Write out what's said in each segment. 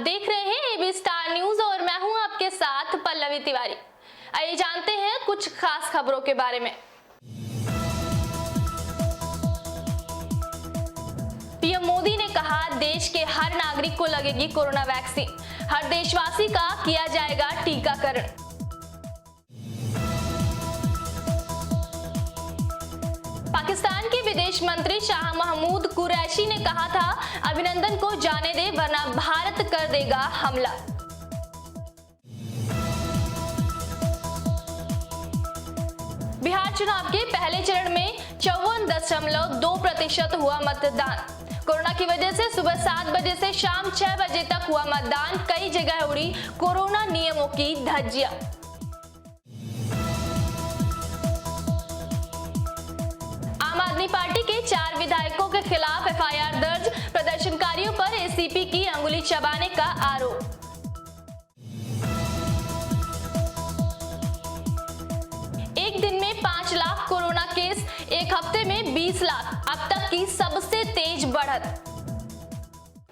देख रहे हैं एबी स्टार न्यूज और मैं हूं आपके साथ पल्लवी तिवारी। आइए जानते हैं कुछ खास खबरों के बारे में। पीएम मोदी ने कहा, देश के हर नागरिक को लगेगी कोरोना वैक्सीन, हर देशवासी का किया जाएगा टीकाकरण। पाकिस्तान के विदेश मंत्री शाह महमूद कुरैशी ने कहा था, अभिनंदन को जाने दे वरना भारत कर देगा हमला। बिहार चुनाव के पहले चरण में 54.2% हुआ मतदान। कोरोना की वजह से सुबह 7 बजे से शाम 6 बजे तक हुआ मतदान। कई जगह उड़ी कोरोना नियमों की धज्जियां। आम आदमी पार्टी के 4 विधायकों के खिलाफ एफआईआर दर्ज। प्रदर्शनकारियों पर एसीपी की अंगुली चबाने का आरोप। एक दिन में 5 लाख कोरोना केस, एक हफ्ते में 20 लाख, अब तक की सबसे तेज बढ़त।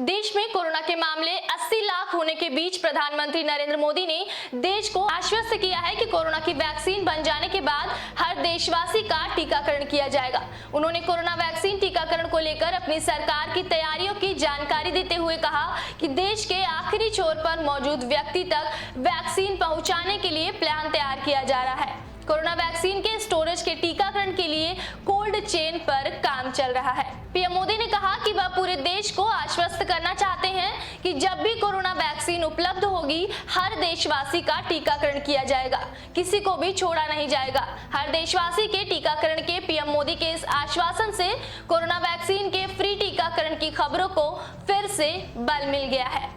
देश में कोरोना के मामले 80 लाख होने के बीच प्रधानमंत्री नरेंद्र मोदी ने देश को आश्वस्त किया है कि कोरोना की वैक्सीन बन जाने के बाद हर देशवासी का टीकाकरण किया जाएगा। उन्होंने कोरोना वैक्सीन टीकाकरण को लेकर अपनी सरकार की तैयारियों की जानकारी देते हुए कहा कि देश के आखिरी छोर पर मौजूद व्यक्ति तक वैक्सीन पहुंचाने के लिए प्लान तैयार किया जा रहा है। कोरोना वैक्सीन के स्टोरेज के टीकाकरण के लिए कोल्ड चेन पर काम चल रहा है। पीएम मोदी ने कहा कि वह पूरे देश को आश्वस्त करना चाहते हैं कि जब भी कोरोना वैक्सीन उपलब्ध होगी, हर देशवासी का टीकाकरण किया जाएगा, किसी को भी छोड़ा नहीं जाएगा। हर देशवासी के टीकाकरण के पीएम मोदी के इस आश्वासन से कोरोना वैक्सीन के फ्री टीकाकरण की खबरों को फिर से बल मिल गया है।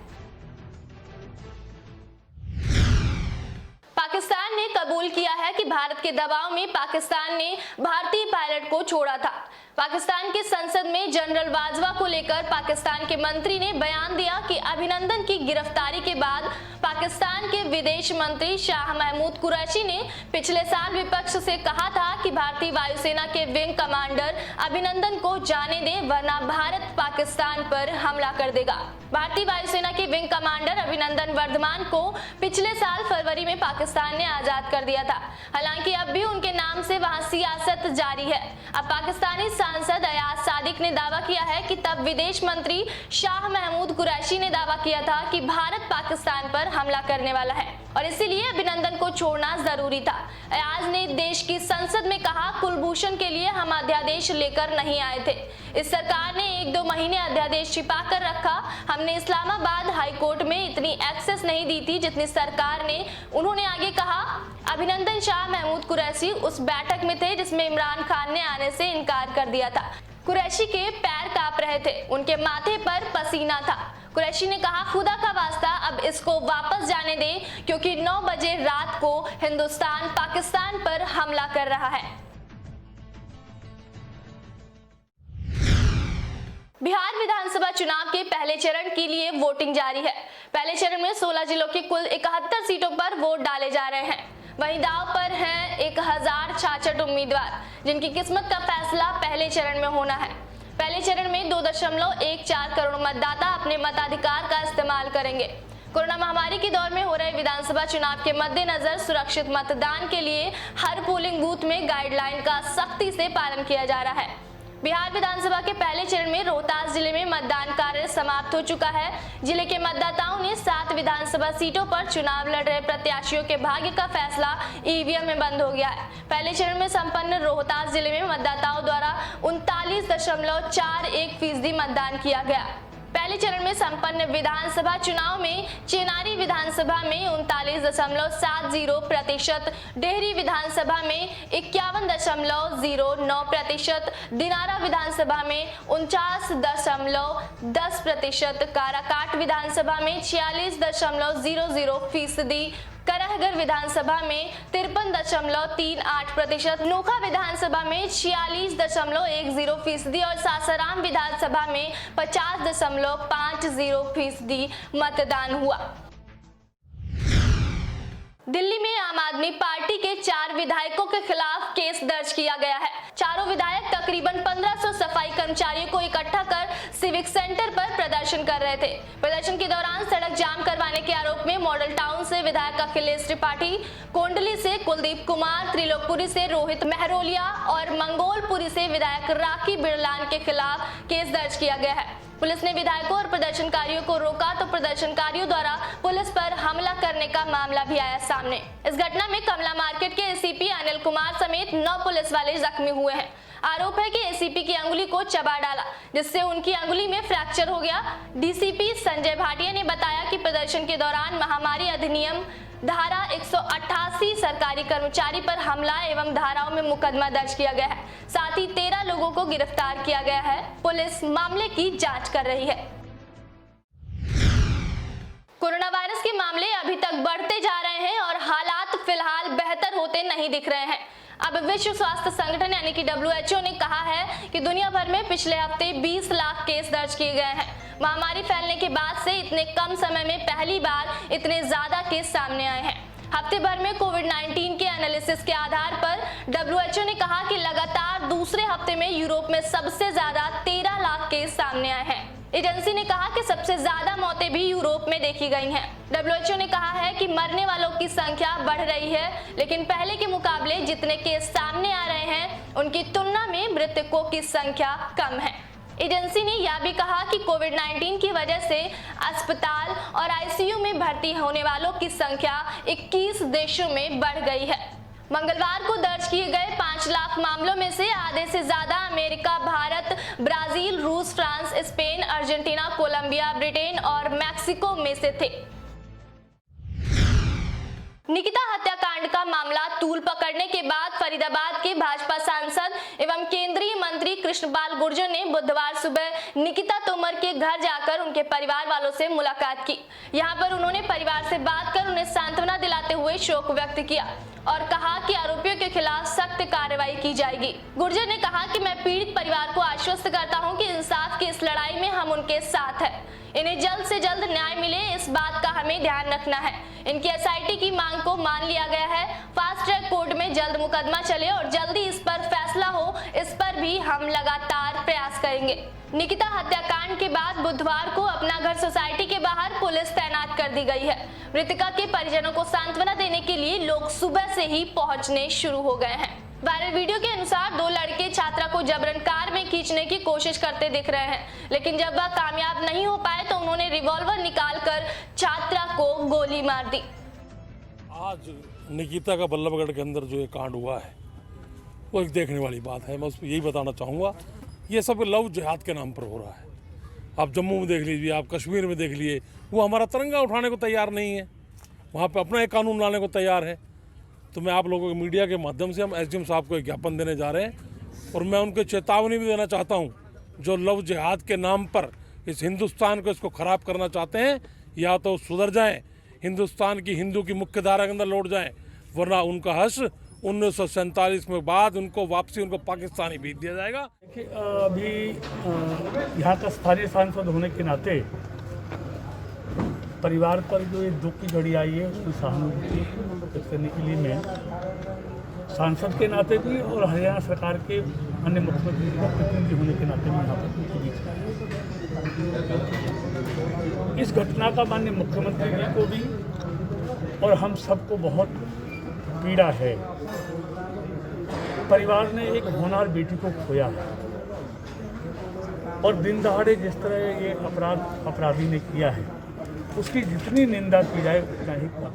पाकिस्तान ने कबूल किया है कि भारत के दबाव में पाकिस्तान ने भारतीय पायलट को छोड़ा था। पाकिस्तान की संसद में जनरल बाजवा को लेकर पाकिस्तान के मंत्री ने बयान दिया कि अभिनंदन की गिरफ्तारी के बाद पाकिस्तान के विदेश मंत्री शाह महमूद कुरैशी ने पिछले साल विपक्ष से कहा था कि भारतीय वायुसेना के विंग कमांडर अभिनंदन को जाने दें वरना भारत पाकिस्तान पर हमला कर देगा। भारतीय वायुसेना के विंग कमांडर अभिनंदन वर्धमान को पिछले साल फरवरी में पाकिस्तान ने आजाद कर दिया था। हालांकि अब भी उनके नाम से वहां सियासत जारी है। अब पाकिस्तानी सांसद अयाज सादिक ने दावा किया है कि तब विदेश मंत्री शाह महमूद कुरैशी ने दावा किया था कि भारत पाकिस्तान पर हमला करने वाला है और इसीलिए अभिनंदन को छोड़ना जरूरी था। अयाज ने देश की संसद में कहा, कुलभूषण के लिए हम अध्यादेश लेकर नहीं आए थे। इस सरकार ने 1-2 महीने अध्यादेश छिपा कर रखा। हमने इस्लामाबाद हाई कोर्ट में इतनी एक्सेस नहीं दी थी जितनी सरकार ने। उन्होंने आगे कहा, अभिनंदन शाह महमूद कुरैशी उस बैठक में थे जिसमें इमरान खान ने आने से इनकार कर दिया था। कुरैशी के पैर कांप रहे थे, उनके माथे पर पसीना था। कुरैशी ने कहा, खुदा का वास्ता अब इसको वापस जाने दें क्योंकि 9 बजे रात को हिंदुस्तान पाकिस्तान पर हमला कर रहा है। बिहार विधानसभा चुनाव के पहले चरण के लिए वोटिंग जारी है। पहले चरण में 16 जिलों की कुल 71 सीटों पर वोट डाले जा रहे हैं। वहीं दाव पर हैं 1066 उम्मीदवार जिनकी किस्मत का फैसला पहले चरण में होना है। पहले चरण में 2.14 करोड़ मतदाता अपने मताधिकार का इस्तेमाल करेंगे। कोरोना महामारी के दौर में हो रहे विधानसभा चुनाव के मद्देनजर सुरक्षित मतदान के लिए हर पोलिंग बूथ में गाइडलाइन का सख्ती से पालन किया जा रहा है। बिहार विधानसभा के पहले चरण में रोहतास जिले में मतदान कार्य समाप्त हो चुका है। जिले के मतदाताओं ने 7 विधानसभा सीटों पर चुनाव लड़ रहे प्रत्याशियों के भाग्य का फैसला ईवीएम में बंद हो गया है। पहले चरण में संपन्न रोहतास जिले में मतदाताओं द्वारा 39.41% मतदान किया गया। पहले चरण में संपन्न विधानसभा चुनाव में चेनारी विधानसभा में 39.70%, डेहरी विधानसभा में 51.09%, दिनारा विधानसभा में 49.10%, काराकाट विधानसभा में 46.00%, करहगर विधानसभा में 53.38%, नोखा विधानसभा में 46.10% और सासाराम विधानसभा में 50.50% मतदान हुआ। दिल्ली में आम आदमी पार्टी के 4 विधायकों के खिलाफ केस दर्ज किया गया है। चारों विधायक तकरीबन 1500 सफाई कर्मचारियों को इकट्ठा कर सिविक सेंटर पर प्रदर्शन कर रहे थे। प्रदर्शन के दौरान सड़क जाम के आरोप में मॉडल टाउन से विधायक अखिलेश त्रिपाठी, कोंडली से कुलदीप कुमार, त्रिलोकपुरी से रोहित महरोलिया और मंगोलपुरी से विधायक राखी बिरलान के खिलाफ केस दर्ज किया गया है। पुलिस ने विधायकों और प्रदर्शनकारियों को रोका तो प्रदर्शनकारियों द्वारा पुलिस पर हमला करने का मामला भी आया सामने। इस घटना में कमला मार्केट के एसीपी अनिल कुमार समेत 9 पुलिस वाले जख्मी हुए हैं। आरोप है कि एसीपी की अंगुली को चबा डाला, जिससे उनकी अंगुली में फ्रैक्चर हो गया। डीसीपी संजय भाटिया ने बताया कि प्रदर्शन के दौरान महामारी अधिनियम धारा 188 सरकारी कर्मचारी पर हमला एवं धाराओं में मुकदमा दर्ज किया गया है। साथ ही 13 लोगों को गिरफ्तार किया गया है। पुलिस मामले की जांच कर रही है। कोरोना वायरस के मामले अभी तक बढ़ते जा रहे हैं और हालात फिलहाल बेहतर होते नहीं दिख रहे हैं। अब विश्व स्वास्थ्य संगठन यानी कि WHO ने कहा है कि दुनिया भर में पिछले हफ्ते 20 लाख केस दर्ज किए गए हैं। महामारी फैलने के बाद से इतने कम समय में पहली बार इतने ज्यादा केस सामने आए हैं। हफ्ते भर में कोविड-19 के एनालिसिस के आधार पर WHO ने कहा कि लगातार दूसरे हफ्ते में यूरोप में सबसे ज्यादा 13 लाख केस सामने आए हैं। एजेंसी ने कहा कि सबसे ज्यादा मौतें भी यूरोप में देखी गई हैं। WHO ने कहा है कि मरने वालों की संख्या बढ़ रही है, लेकिन पहले के मुकाबले जितने केस सामने आ रहे हैं उनकी तुलना में मृतकों की संख्या कम है। एजेंसी ने यह भी कहा कि कोविड-19 की वजह से अस्पताल और ICU में भर्ती होने वालों की संख्या 21 देशों में बढ़ गई है। मंगलवार को दर्ज किए गए 5 लाख मामलों में से आधे से ज्यादा अमेरिका, भारत, ब्राजील, रूस, France, Spain, Argentina, Colombia, Britain और मैक्सिको में से थे। निकिता हत्याकांड का मामला तूल पकड़ने के बाद फरीदाबाद के भाजपा सांसद एवं केंद्रीय मंत्री कृष्णपाल गुर्जर ने बुधवार सुबह निकिता तोमर के घर जाकर उनके परिवार वालों से मुलाकात की। यहां पर उन्होंने परिवार से बात कर उन्हें सांत्वना दिलाते हुए शोक व्यक्त किया और कहा कि आरोपियों के खिलाफ सख्त कार्रवाई की जाएगी। गुर्जर ने कहा कि मैं पीड़ित परिवार को आश्वस्त करता हूं कि इंसाफ की इस लड़ाई में हम उनके साथ हैं। इन्हें जल्द से जल्द न्याय मिले, इस बात का हमें ध्यान रखना है। इनकी SIT की मांग को मान लिया गया है। फास्ट ट्रैक कोर्ट में जल्द मुकदमा चले और जल्दी इस पर फैसला हो, इस पर भी हम लगातार प्रयास करेंगे। निकिता हत्याकांड के बाद बुधवार को अपना घर सोसाइटी के बाहर पुलिस तैनात कर दी गई है। मृतका के परिजनों को सांत्वना देने के लिए लोग सुबह से ही पहुंचने शुरू हो गए हैं। वायरल वीडियो के अनुसार 2 लड़के छात्रा को जबरन कार में खींचने की कोशिश करते दिख रहे हैं, लेकिन जब वह कामयाब नहीं हो पाए तो उन्होंने रिवॉल्वर निकालकर छात्रा को गोली मार दी। आज निकिता का बल्लभगढ़ के अंदर जो ये कांड हुआ है वो एक देखने वाली बात है। मैं उसको यही बताना चाहूँगा, ये सब लव जिहाद के नाम पर हो रहा है। आप जम्मू में देख लीजिए, आप कश्मीर में देख लीजिए, वो हमारा तिरंगा उठाने को तैयार नहीं है, वहाँ पे अपना एक कानून लाने को तैयार है। तो मैं आप लोगों के मीडिया के माध्यम से हम SDM साहब को एक ज्ञापन देने जा रहे हैं और मैं उनको चेतावनी भी देना चाहता हूँ, जो लव जिहाद के नाम पर इस हिंदुस्तान को इसको ख़राब करना चाहते हैं, या तो सुधर जाएं, हिंदुस्तान की हिंदू की मुख्य धारा के अंदर लौट जाएं, वरना उनका हश्र 1947 में बाद उनको वापसी उनको पाकिस्तान ही भेज दिया जाएगा। देखिए, अभी यहाँ का स्थानीय सांसद होने के नाते परिवार पर जो ये दुख की घड़ी आई है उसकी सहानुभूति व्यक्त करने के लिए मैं सांसद के नाते भी और हरियाणा सरकार के अन्य मुख्यमंत्री का प्रतिनिधि होने के नाते भी यहाँ पर उनके बीच आया। इस घटना का माननीय मुख्यमंत्री जी को भी और हम सबको बहुत पीड़ा है। परिवार ने एक होनहार बेटी को खोया है और दिन दहाड़े जिस तरह ये अपराधी ने किया है उसकी जितनी निंदा की जाए उतना ही कम।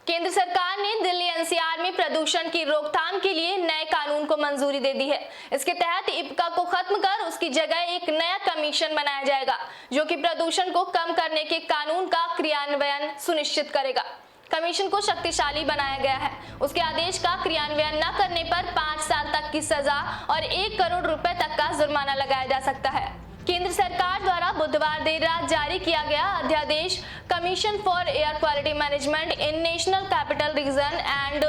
केंद्र सरकार ने दिल्ली NCR में प्रदूषण की रोकथाम के लिए नए कानून को मंजूरी दे दी है। इसके तहत IPCA को खत्म कर उसकी जगह एक नया कमीशन बनाया जाएगा, जो कि प्रदूषण को कम करने के कानून का क्रियान्वयन सुनिश्चित करेगा। कमीशन को शक्तिशाली बनाया गया है। उसके आदेश का क्रियान्वयन न करने पर 5 साल तक की सजा और 1 करोड़ रुपए तक का जुर्माना लगाया जा सकता है। केंद्र सरकार द्वारा बुधवार देर रात जारी किया गया अध्यादेश commission for air quality management in national capital region and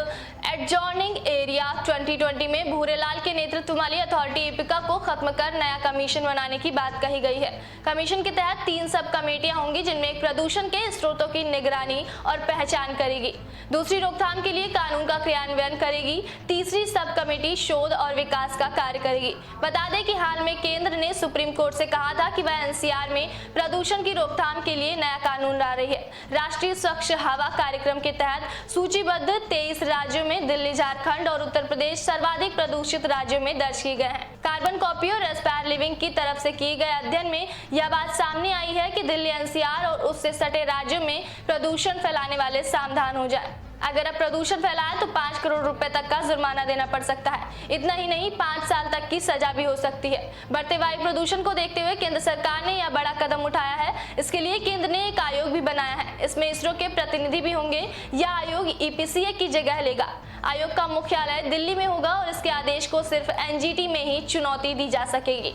adjoining area 2020 में भूरेलाल के नेतृत्व वाली अथॉरिटी IPCA को खत्म कर नया कमीशन बनाने की बात कही गई है। कमीशन के तहत 3 सब कमेटियां होंगी, जिनमें एक प्रदूषण के स्रोतों की निगरानी और पहचान करेगी, दूसरी रोकथाम के लिए कानून का क्रियान्वयन करेगी, तीसरी सब कमेटी शोध और विकास का कार्य करेगी। बता दें कि हाल में केंद्र ने सुप्रीम कोर्ट से से कहा था कि वह एनसीआर में प्रदूषण की रोकथाम के लिए नया कानून ला रही है। राष्ट्रीय स्वच्छ हवा कार्यक्रम के तहत सूचीबद्ध 23 राज्यों में दिल्ली, झारखंड और उत्तर प्रदेश सर्वाधिक प्रदूषित राज्यों में दर्ज किए गए हैं। कार्बन कॉपी और एस्पायर लिविंग की तरफ से किए गए अध्ययन में यह बात सामने आई है कि दिल्ली एनसीआर और उससे सटे राज्यों में प्रदूषण फैलाने वाले सावधान हो जाए। अगर अब प्रदूषण फैलाए तो 5 करोड़ रुपए तक का जुर्माना देना पड़ सकता है। इतना ही नहीं, 5 साल तक की सजा भी हो सकती है। बढ़ते वायु प्रदूषण को देखते हुए केंद्र सरकार ने यह बड़ा कदम उठाया है। इसके लिए केंद्र ने एक आयोग भी बनाया है। इसमें इसरो के प्रतिनिधि भी होंगे। यह आयोग ईपीसीए की जगह लेगा। आयोग का मुख्यालय दिल्ली में होगा और इसके आदेश को सिर्फ एनजीटी में ही चुनौती दी जा सकेगी।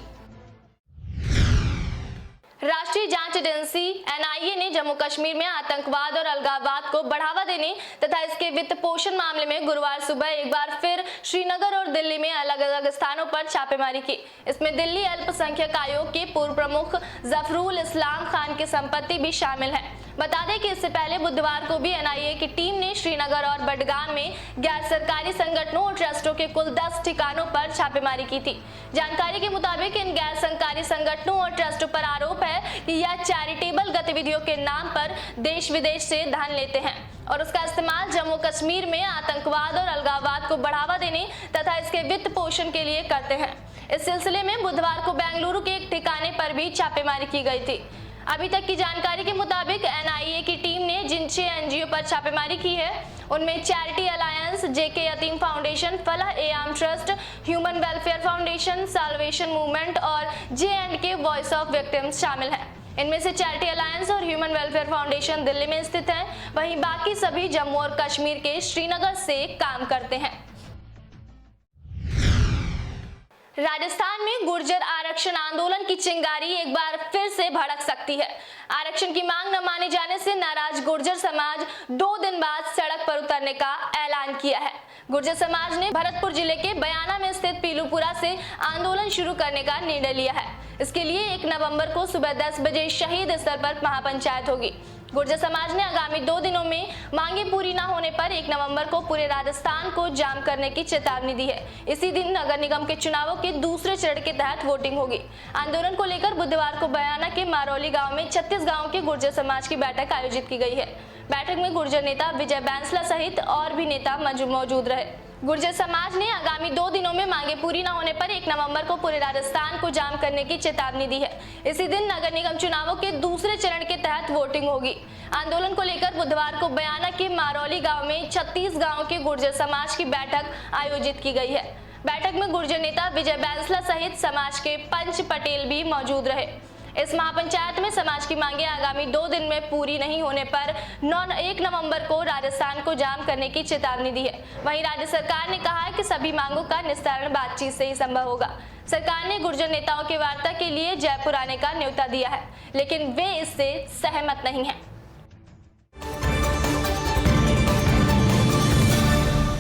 राष्ट्रीय जांच एजेंसी एनआईए ने जम्मू कश्मीर में आतंकवाद और अलगाववाद को बढ़ावा देने तथा इसके वित्त पोषण मामले में गुरुवार सुबह एक बार फिर श्रीनगर और दिल्ली में अलग अलग स्थानों पर छापेमारी की। इसमें दिल्ली अल्पसंख्यक आयोग के पूर्व प्रमुख जफरुल इस्लाम खान की संपत्ति भी शामिल है। बता दें कि इससे पहले बुधवार को भी एनआईए की टीम ने श्रीनगर और बडगाम में गैर सरकारी संगठनों और ट्रस्टों के कुल 10 ठिकानों पर छापेमारी की थी। जानकारी के मुताबिक इन गैर सरकारी संगठनों और ट्रस्टों पर आरोप है कि यह चैरिटेबल गतिविधियों के नाम पर देश विदेश से धन लेते हैं और उसका इस्तेमाल जम्मू कश्मीर में आतंकवाद और अलगाववाद को बढ़ावा देने तथा इसके वित्त पोषण के लिए करते हैं। इस सिलसिले में बुधवार को बेंगलुरु के एक ठिकाने पर भी छापेमारी की गई थी। अभी तक की जानकारी के मुताबिक एनआईए की टीम ने जिन 6 एनजीओ पर छापेमारी की है उनमें चैरिटी अलायंस, जेके यतीम foundation, Falah e Aam trust, human welfare foundation, salvation movement और J&K वॉइस ऑफ विक्टिम्स शामिल हैं। इनमें से चैरिटी अलायंस और ह्यूमन वेलफेयर फाउंडेशन दिल्ली में स्थित है, वहीं बाकी सभी जम्मू और कश्मीर के श्रीनगर से काम करते हैं। राजस्थान में गुर्जर आरक्षण आंदोलन की चिंगारी एक बार फिर से भड़क सकती है। आरक्षण की मांग न माने जाने से नाराज गुर्जर समाज 2 दिन बाद सड़क पर उतरने का ऐलान किया है। गुर्जर समाज ने भरतपुर जिले के बयाना में स्थित पीलूपुरा से आंदोलन शुरू करने का निर्णय लिया है। इसके लिए 1 नवंबर को सुबह 10 बजे शहीद स्थल पर महापंचायत होगी। गुर्जर समाज ने आगामी 2 दिनों में मांगे पूरी न होने पर 1 नवंबर को पूरे राजस्थान को जाम करने की चेतावनी दी है। इसी दिन नगर निगम के चुनावों के दूसरे चरण के तहत वोटिंग होगी। आंदोलन को लेकर बुधवार को बयाना के मारौली गांव में 36 गांव के गुर्जर समाज की बैठक आयोजित की गई है। बैठक में गुर्जर नेता विजय बैंसला सहित और भी नेता मौजूद रहे। गुर्जर समाज ने आगामी 2 दिनों में मांगे पूरी न होने पर 1 नवंबर को पूरे राजस्थान को जाम करने की चेतावनी दी है। इसी दिन नगर निगम चुनावों के दूसरे चरण के तहत वोटिंग होगी। आंदोलन को लेकर बुधवार को बयाना के मारौली गांव में 36 गांव के गुर्जर समाज की बैठक आयोजित की गई है। बैठक में गुर्जर नेता विजय बैंसला सहित समाज के पंच पटेल भी मौजूद रहे। इस महापंचायत में समाज की मांगे आगामी 2 दिन में पूरी नहीं होने पर 1 नवंबर को राजस्थान को जाम करने की चेतावनी दी है। वहीं राज्य सरकार ने कहा है कि सभी मांगों का निस्तारण बातचीत से ही संभव होगा। सरकार ने गुर्जर नेताओं की वार्ता के लिए जयपुर आने का न्योता दिया है, लेकिन वे इससे सहमत नहीं हैं।